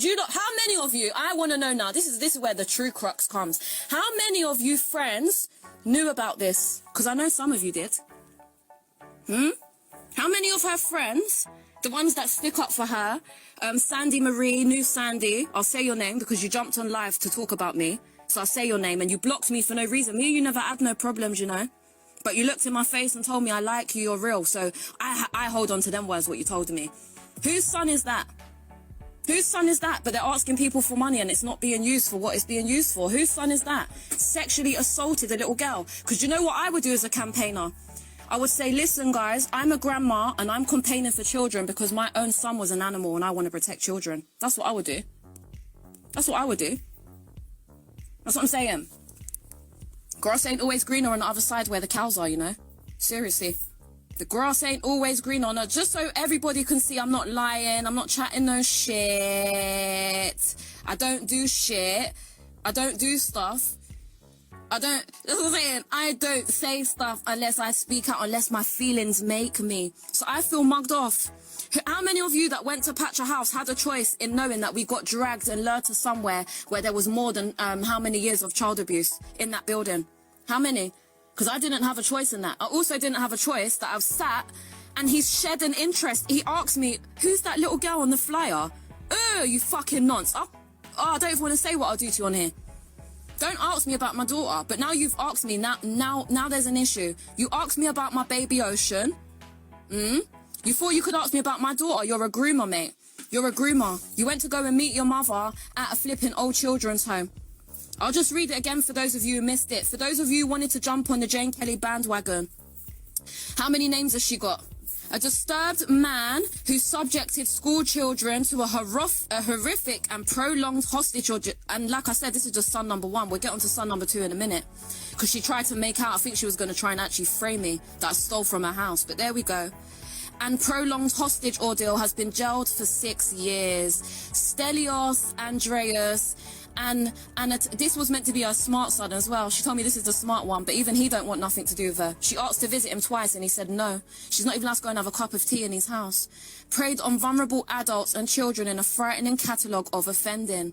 You know, how many of you, I want to know now, this is where the true crux comes. How many of you friends knew about this? Because I know some of you did. How many of her friends, the ones that stick up for her, Sandy Marie, new Sandy, I'll say your name because you jumped on live to talk about me. So I'll say your name and you blocked me for no reason. Me and you never had no problems, you know. But you looked in my face and told me I like you, you're real. So I hold on to them words, what you told me. Whose son is that? Whose son is that? But they're asking people for money and it's not being used for what it's being used for. Whose son is that? Sexually assaulted a little girl. Because you know what I would do as a campaigner? I would say, listen guys, I'm a grandma and I'm campaigning for children because my own son was an animal and I want to protect children. That's what I would do. That's what I would do. That's what I'm saying. Grass ain't always greener on the other side where the cows are, you know. Seriously. The grass ain't always green on her. Just so everybody can see I'm not lying. I'm not chatting no shit. I don't do shit. I don't do stuff. That's what I'm saying. I don't say stuff unless I speak out, unless my feelings make me. So I feel mugged off. How many of you that went to patch a house had a choice in knowing that we got dragged and lured to somewhere where there was more than how many years of child abuse in that building? How many? Because I didn't have a choice in that. I also didn't have a choice that I've sat and he's shed an interest. He asked me, who's that little girl on the flyer? You fucking nonce. I don't even want to say what I'll do to you on here. Don't ask me about my daughter. But now you've asked me. Now there's an issue. You asked me about my baby Ocean. You thought you could ask me about my daughter. You're a groomer, mate. You're a groomer. You went to go and meet your mother at a flipping old children's home. I'll just read it again for those of you who missed it. For those of you who wanted to jump on the Jane Kelly bandwagon. How many names has she got? A disturbed man who subjected school children to a horrific and prolonged hostage. And like I said, this is just son number 1. We'll get on to son number 2 in a minute. Because she tried to make out, I think she was going to try and actually frame me, that I stole from her house. But there we go. And prolonged hostage ordeal has been jailed for 6 years. Stelios Andreas. And this was meant to be her smart son as well. She told me this is the smart one, but even he don't want nothing to do with her. She asked to visit him twice and he said no. She's not even allowed to go and have a cup of tea in his house. Preyed on vulnerable adults and children in a frightening catalogue of offending.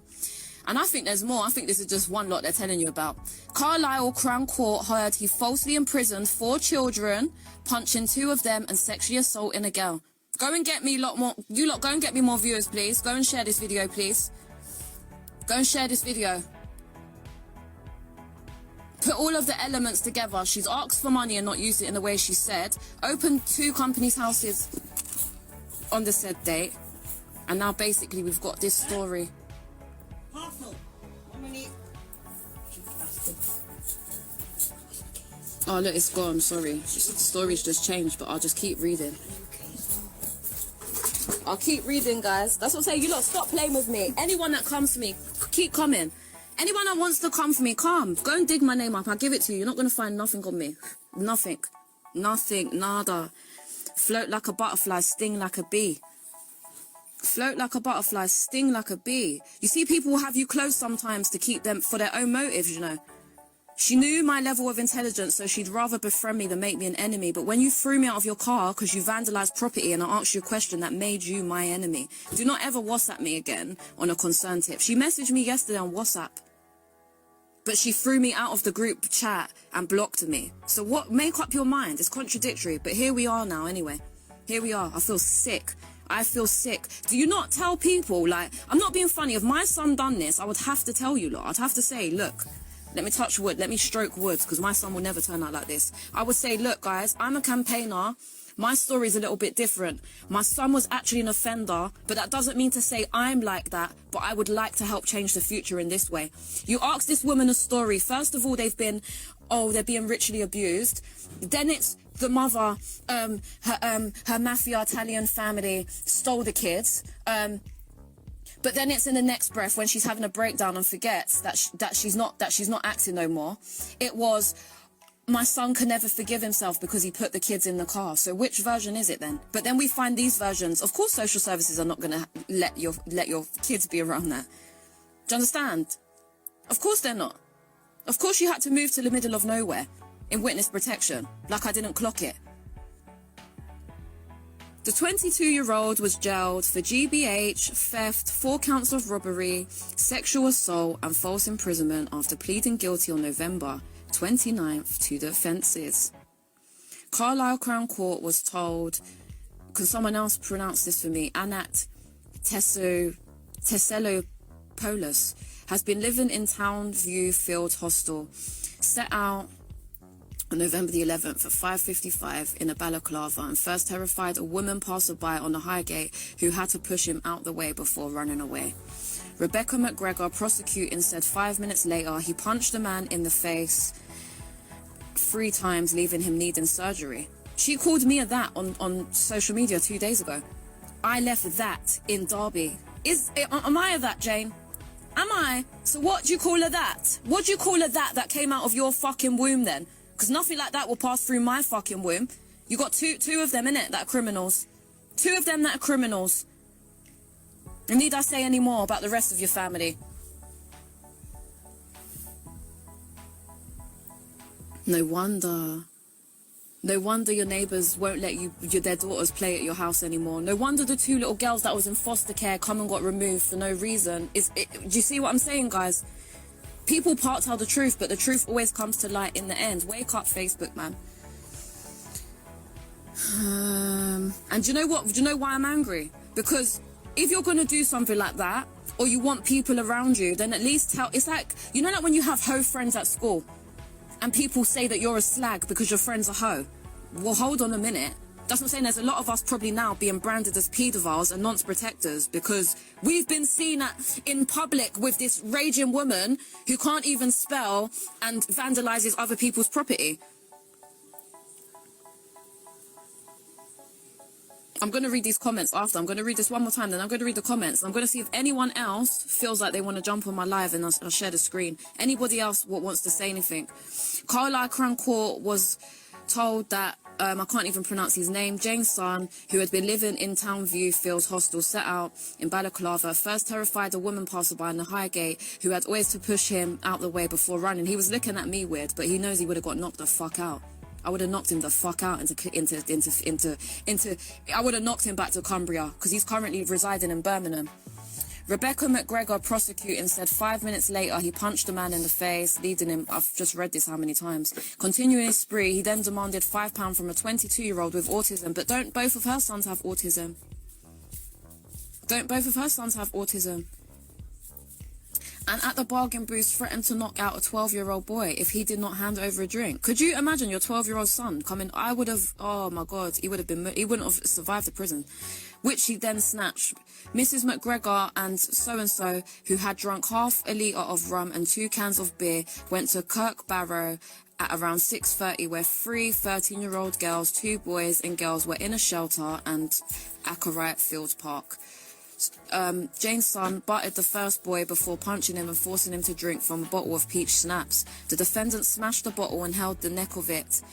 And I think there's more. I think this is just one lot they're telling you about. Carlisle Crown Court heard he falsely imprisoned 4 children, punching 2 of them and sexually assaulting a girl. Go and get me a lot more. You lot, go and get me more viewers, please. Go and share this video, please. Go and share this video. Put all of the elements together. She's asked for money and not used it in the way she said. Opened 2 companies' houses on the said date. And now basically we've got this story. Oh look, it's gone, sorry. The story's just changed, but I'll just keep reading. I'll keep reading, guys. That's what I'm saying. You lot, stop playing with me. Anyone that comes to me, keep coming. Anyone that wants to come for me, come. Go and dig my name up. I'll give it to you. You're not going to find nothing on me. Nothing. Nothing. Nada. Float like a butterfly, sting like a bee. Float like a butterfly, sting like a bee. You see, people will have you close sometimes to keep them for their own motives, you know. She knew my level of intelligence, so she'd rather befriend me than make me an enemy. But when you threw me out of your car because you vandalized property and I asked you a question that made you my enemy, do not ever WhatsApp me again on a concern tip. She messaged me yesterday on WhatsApp, but she threw me out of the group chat and blocked me. So what? Make up your mind. It's contradictory, but here we are now anyway. Here we are. I feel sick. I feel sick. Do you not tell people, like, I'm not being funny. If my son done this, I would have to tell you lot. I'd have to say, look, let me touch wood, let me stroke wood, because my son will never turn out like this. I would say, look, guys, I'm a campaigner. My story is a little bit different. My son was actually an offender, but that doesn't mean to say I'm like that, but I would like to help change the future in this way. You ask this woman a story. First of all, they're being ritually abused. Then it's the mother, her mafia Italian family stole the kids. But then it's in the next breath when she's having a breakdown and forgets that she's not acting no more. It was, my son can never forgive himself because he put the kids in the car. So which version is it then? But then we find these versions. Of course, social services are not going to let your kids be around that. Do you understand? Of course they're not. Of course you had to move to the middle of nowhere in witness protection, like I didn't clock it. The 22-year-old was jailed for GBH, theft, 4 counts of robbery, sexual assault and false imprisonment after pleading guilty on November 29th to the offences. Carlisle Crown Court was told, can someone else pronounce this for me, Anat Tesselopoulos, has been living in Townview Field Hostel, set out on November the 11th at 5:55 in a balaclava and first terrified a woman passerby on the Highgate who had to push him out the way before running away. Rebecca McGregor, prosecuting, said 5 minutes later he punched the man in the face 3 times, leaving him needing surgery. She called me a that on social media 2 days ago. I left that in Derby. Am I a that, Jane? Am I? So what do you call her that? What do you call her that came out of your fucking womb then? Because nothing like that will pass through my fucking womb. You got two of them, innit, that are criminals. 2 of them that are criminals. And need I say any more about the rest of your family? No wonder your neighbours won't let their daughters play at your house anymore. No wonder the 2 little girls that was in foster care come and got removed for no reason. Do you see what I'm saying, guys? People part tell the truth, but the truth always comes to light in the end. Wake up, Facebook, man. And do you know what? Do you know why I'm angry? Because if you're going to do something like that, or you want people around you, then at least tell. It's like, you know, like when you have hoe friends at school, and people say that you're a slag because your friend's a hoe. Well, hold on a minute. That's what I'm saying. There's a lot of us probably now being branded as paedophiles and nonce protectors because we've been seen in public with this raging woman who can't even spell and vandalizes other people's property. I'm going to read these comments after. I'm going to read this one more time, then I'm going to read the comments. I'm going to see if anyone else feels like they want to jump on my live and I'll share the screen. Anybody else wants to say anything? Carlisle Crown Court was told that, I can't even pronounce his name, Jane's son, who had been living in Townview Fields Hostel, set out in balaclava, first terrified a woman passerby in the Highgate who had always to push him out the way before running. He was looking at me weird, but he knows he would have got knocked the fuck out. I would have knocked him the fuck out I would have knocked him back to Cumbria because he's currently residing in Birmingham. Rebecca McGregor, prosecuting, said 5 minutes later he punched the man in the face, leading him. I've just read this how many times. Continuing his spree, he then demanded £5 from a 22-year-old with autism. But don't both of her sons have autism? Don't both of her sons have autism? And at the bargain booth threatened to knock out a 12-year-old boy if he did not hand over a drink. Could you imagine your 12-year-old son coming? I would have, oh my God, he wouldn't have survived the prison, which he then snatched. Mrs. McGregor and so-and-so, who had drunk half a litre of rum and 2 cans of beer, went to Kirkbarrow at around 6:30, where 3 13-year-old girls, 2 boys and girls were in a shelter and Akerite Field Park. Jane's son butted the first boy before punching him and forcing him to drink from a bottle of peach schnapps. The defendant smashed the bottle and held the neck of it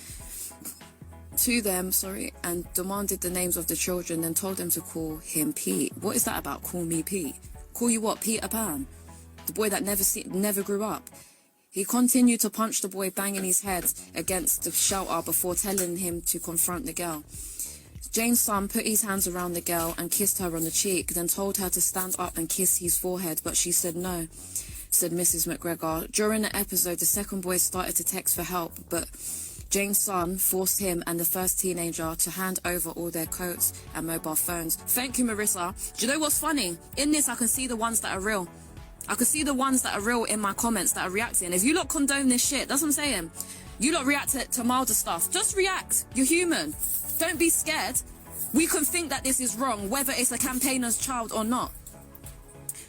to them, and demanded the names of the children, then told them to call him Pete. What is that about? Call me Pete. Call you what? Peter Pan? The boy that never grew up. He continued to punch the boy, banging his head against the shelter before telling him to confront the girl. Jane's son put his hands around the girl and kissed her on the cheek, then told her to stand up and kiss his forehead, but she said no, said Mrs. McGregor. During the episode, the second boy started to text for help, but Jane's son forced him and the first teenager to hand over all their coats and mobile phones. Thank you, Marissa. Do you know what's funny? In this, I can see the ones that are real. I can see the ones that are real in my comments that are reacting. If you lot condone this shit, that's what I'm saying. You lot react to milder stuff. Just react. You're human. Don't be scared. We can think that this is wrong, whether it's a campaigner's child or not.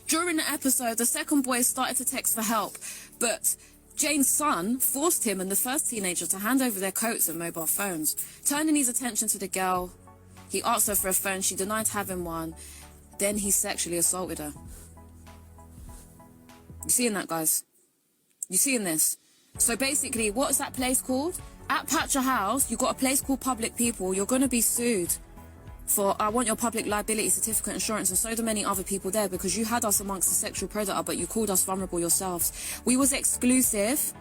During the episode, the second boy started to text for help, but Jane's son forced him and the first teenager to hand over their coats and mobile phones. Turning his attention to the girl, he asked her for a phone. She denied having one. Then he sexually assaulted her. You seeing that, guys? You seeing this? So basically, what's that place called? At Patcher House, you got a place called Public People. You're going to be sued for, I want your public liability certificate insurance, and so do many other people there, because you had us amongst the sexual predator, but you called us vulnerable yourselves. We was exclusive.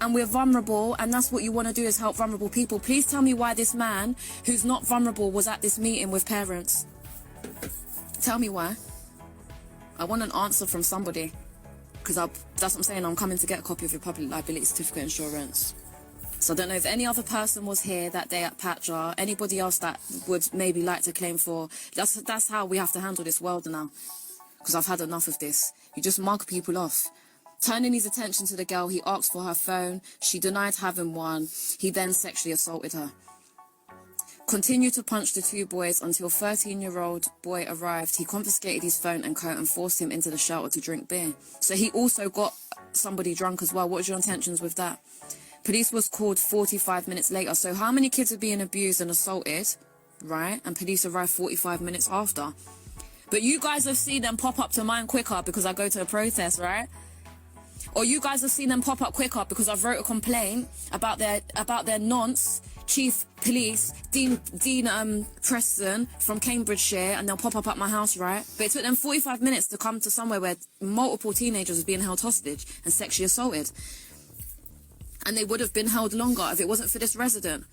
and we're vulnerable, and that's what you want to do, is help vulnerable people. Please tell me why this man who's not vulnerable was at this meeting with parents. Tell me why. I want an answer from somebody, because that's what I'm saying. I'm coming to get a copy of your public liability certificate insurance. So I don't know if any other person was here that day at Patra, anybody else that would maybe like to claim for. That's how we have to handle this world now, because I've had enough of this. You just mug people off. Turning his attention to the girl, he asked for her phone. She denied having one. He then sexually assaulted her. Continued to punch the two boys until 13-year-old boy arrived. He confiscated his phone and coat and forced him into the shelter to drink beer. So he also got somebody drunk as well. What was your intentions with that? Police was called 45 minutes later. So how many kids are being abused and assaulted, right? And police arrived 45 minutes after. But you guys have seen them pop up to mine quicker because I go to a protest, right? Or you guys have seen them pop up quicker because I've wrote a complaint about their nonce, chief police, Dean Preston from Cambridgeshire, and they'll pop up at my house, right? But it took them 45 minutes to come to somewhere where multiple teenagers were being held hostage and sexually assaulted. And they would have been held longer if it wasn't for this resident.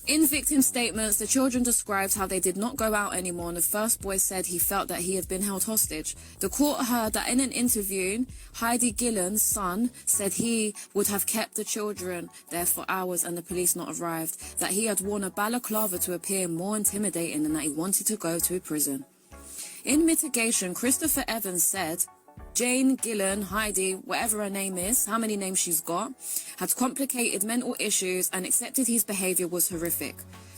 In victim statements, the children described how they did not go out anymore, and the first boy said he felt that he had been held hostage. The court heard that in an interview, Hiedi Gillon's son said he would have kept the children there for hours and the police not arrived, that he had worn a balaclava to appear more intimidating, and that he wanted to go to a prison. In mitigation, Christopher Evans said Jane, Gillon, Hiedi, whatever her name is, how many names she's got, had complicated mental issues and accepted his behaviour was horrific.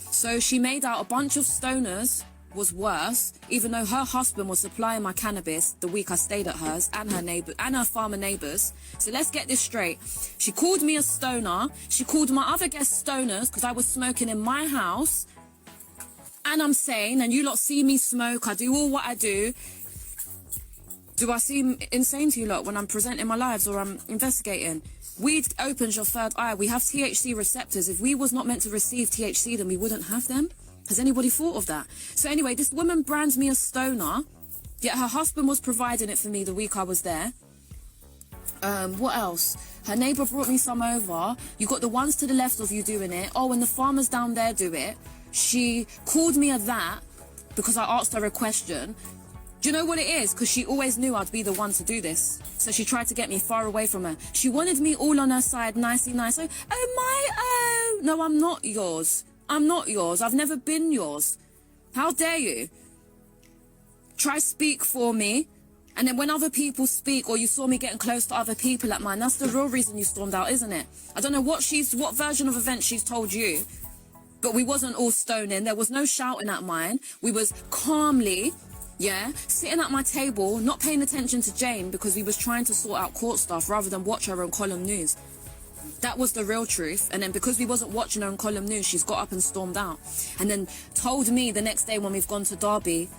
So she made out a bunch of stoners was worse, even though her husband was supplying my cannabis the week I stayed at hers, and her neighbour and her farmer neighbours. So let's get this straight. She called me a stoner. She called my other guests stoners because I was smoking in my house. And I'm sane, and you lot see me smoke. I do all what I do. Do I seem insane to you lot when I'm presenting my lives or I'm investigating? Weed opens your third eye. We have THC receptors. If we was not meant to receive THC, then we wouldn't have them. Has anybody thought of that? So anyway, this woman brands me a stoner, yet her husband was providing it for me the week I was there. What else? Her neighbour brought me some over. You got the ones to the left of you doing it. Oh, and the farmers down there do it. She called me a that because I asked her a question. Do you know what it is? Because she always knew I'd be the one to do this. So she tried to get me far away from her. She wanted me all on her side, nicey nice. Oh, no, I'm not yours. I'm not yours. I've never been yours. How dare you? Try speak for me. And then when other people speak, or you saw me getting close to other people at mine, that's the real reason you stormed out, isn't it? I don't know what version of events she's told you, but we wasn't all stoning. There was no shouting at mine. We was calmly, sitting at my table, not paying attention to Jane because we was trying to sort out court stuff rather than watch her on column news. That was the real truth. And then because we wasn't watching her on column news, she's got up and stormed out. And then told me the next day when we've gone to Derby,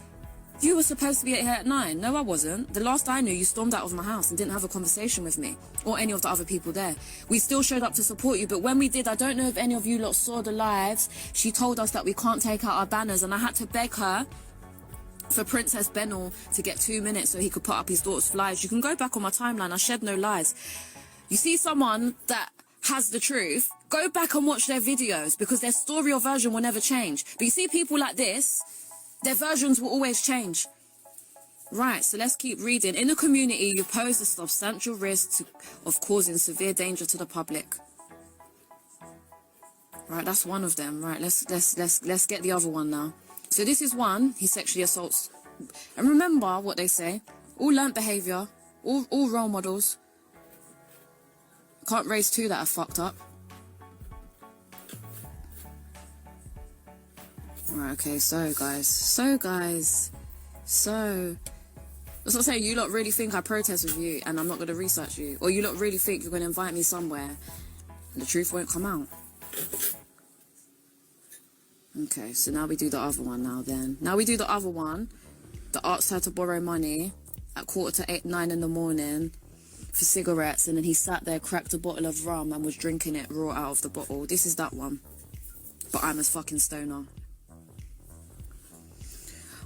you were supposed to be here at 9. No, I wasn't. The last I knew, you stormed out of my house and didn't have a conversation with me or any of the other people there. We still showed up to support you, but when we did, I don't know if any of you lot saw the lives, she told us that we can't take out our banners, and I had to beg her for Princess Benel to get 2 minutes so he could put up his daughter's flyers. You can go back on my timeline. I shed no lies. You see someone that has the truth, go back and watch their videos because their story or version will never change. But you see people like this, their versions will always change. Right, so let's keep reading. In the community, you pose a substantial risk of causing severe danger to the public. Right, that's one of them. Right, let's get the other one now. So this is one, he sexually assaults. And remember what they say, all learnt behaviour, all role models. Can't raise two that are fucked up. Right, okay, so guys, that's what I'm saying, you lot really think I protest with you and I'm not going to research you, or you lot really think you're going to invite me somewhere and the truth won't come out. Okay, so now we do the other one now then. Now we do the other one that asked her to borrow money at 9:45 in the morning for cigarettes, and then he sat there, cracked a bottle of rum and was drinking it raw out of the bottle. This is that one. But I'm a fucking stoner.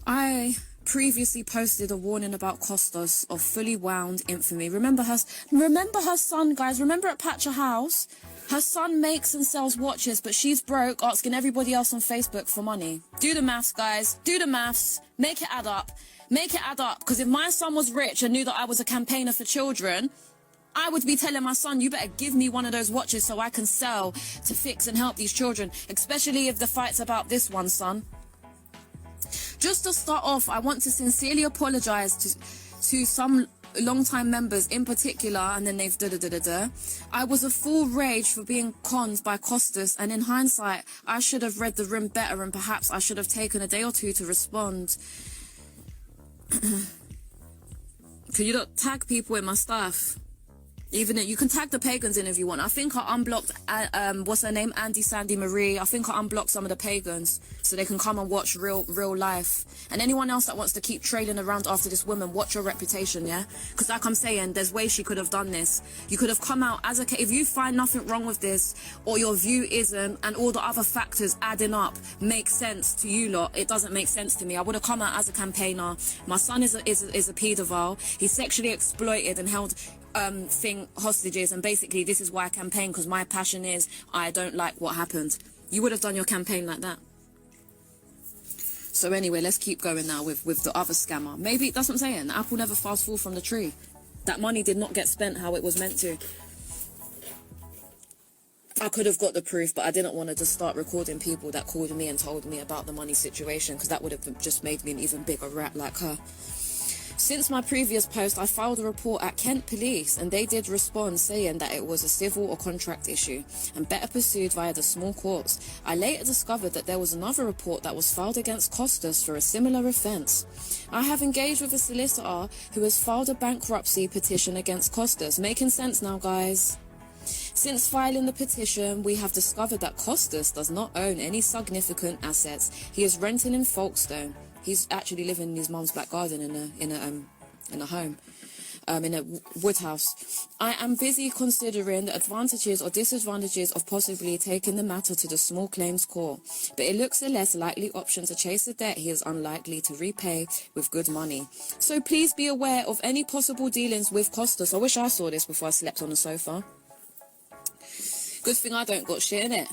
I previously posted a warning about Costas of fully wound infamy. Remember her son, guys. Remember at Patcha House? Her son makes and sells watches, but she's broke, asking everybody else on Facebook for money. Do the maths, guys. Do the maths. Make it add up. Make it add up. Because if my son was rich and knew that I was a campaigner for children, I would be telling my son, you better give me one of those watches so I can sell to fix and help these children. Especially if the fight's about this one, son. Just to start off, I want to sincerely apologise to some long-time members in particular, and then they've I was a full rage for being conned by Costas, and in hindsight, I should have read the room better, and perhaps I should have taken a day or two to respond. Can you not tag people in my stuff? Even you can tag the pagans in if you want. I think I unblocked, what's her name? Sandy Marie. I think I unblocked some of the pagans so they can come and watch real life. And anyone else that wants to keep trailing around after this woman, watch your reputation, yeah? Because like I'm saying, there's ways she could have done this. You could have come out as a... If you find nothing wrong with this, or your view isn't, and all the other factors adding up make sense to you lot, it doesn't make sense to me. I would have come out as a campaigner. My son is a paedophile. He's sexually exploited and held... hostages, and basically this is why I campaign, because my passion is I don't like what happened. You would have done your campaign like that. So anyway, let's keep going now with the other scammer. Maybe that's what I'm saying, the apple never falls full from the tree. That money did not get spent how it was meant to. I could have got the proof, but I didn't want to just start recording people that called me and told me about the money situation, because that would have just made me an even bigger rat like her. Since my previous post, I filed a report at Kent Police, and they did respond saying that it was a civil or contract issue and better pursued via the small courts. I later discovered that there was another report that was filed against Costas for a similar offence. I have engaged with a solicitor who has filed a bankruptcy petition against Costas. Making sense now, guys? Since filing the petition, we have discovered that Costas does not own any significant assets. He is renting in Folkestone. He's actually living in his mum's back garden in a home, in a wood house. I am busy considering the advantages or disadvantages of possibly taking the matter to the small claims court, but it looks a less likely option to chase a debt he is unlikely to repay with good money. So please be aware of any possible dealings with Costas. I wish I saw this before I slept on the sofa. Good thing I don't got shit in it.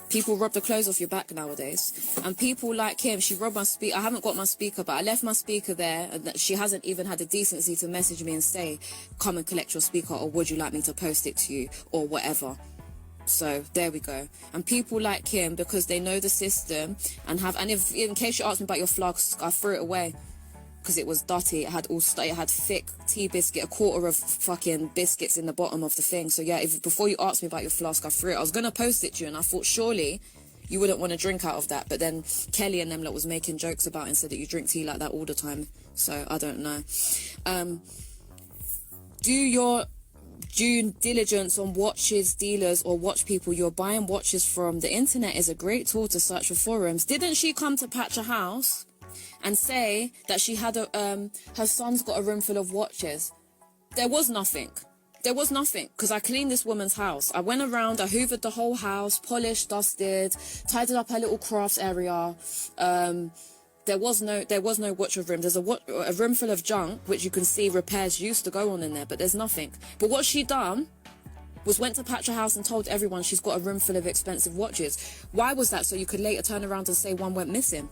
People rob the clothes off your back nowadays. And people like him, she robbed my speaker. I haven't got my speaker, but I left my speaker there. And she hasn't even had the decency to message me and say, come and collect your speaker, or would you like me to post it to you, or whatever. So there we go. And people like him, because they know the system and if in case you ask me about your flask, I threw it away. Because it was dirty. It had thick tea biscuit, a quarter of fucking biscuits in the bottom of the thing. So yeah, before you asked me about your flask, I threw it. I was gonna post it to you, and I thought surely you wouldn't want to drink out of that. But then Kelly and them lot was making jokes about it and said that you drink tea like that all the time. So I don't know. Do your due diligence on watches dealers or watch people you're buying watches from. The internet is a great tool to search for forums. Didn't she come to Patcha House and say that she had her son's got a room full of watches? There was nothing, because I cleaned this woman's house. I went around, I hoovered the whole house, polished, dusted, tidied up her little crafts area. There was no watch of room. There's a room full of junk, which you can see repairs used to go on in there, but there's nothing. But what she done was went to Patcha House and told everyone she's got a room full of expensive watches. Why was that? So you could later turn around and say one went missing.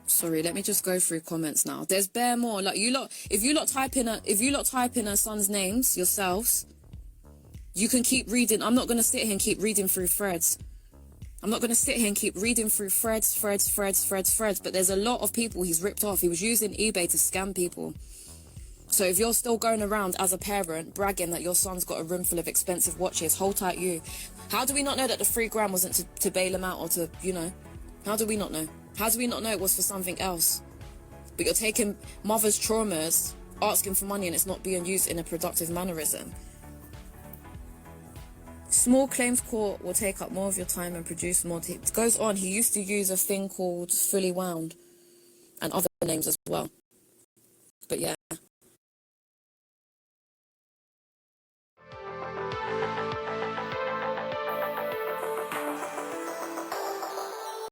Sorry, let me just go through comments now. There's bare more. Like if you lot type in her son's names yourselves, you can keep reading. I'm not gonna sit here and keep reading through threads. But there's a lot of people he's ripped off. He was using eBay to scam people. So if you're still going around as a parent bragging that your son's got a room full of expensive watches, hold tight you. How do we not know that the $3,000 wasn't to bail him out or to, how do we not know? How do we not know it was for something else? But you're taking mother's traumas, asking for money, and it's not being used in a productive mannerism. Small claims court will take up more of your time and produce more. It goes on. He used to use a thing called Fully Wound and other names as well. But yeah.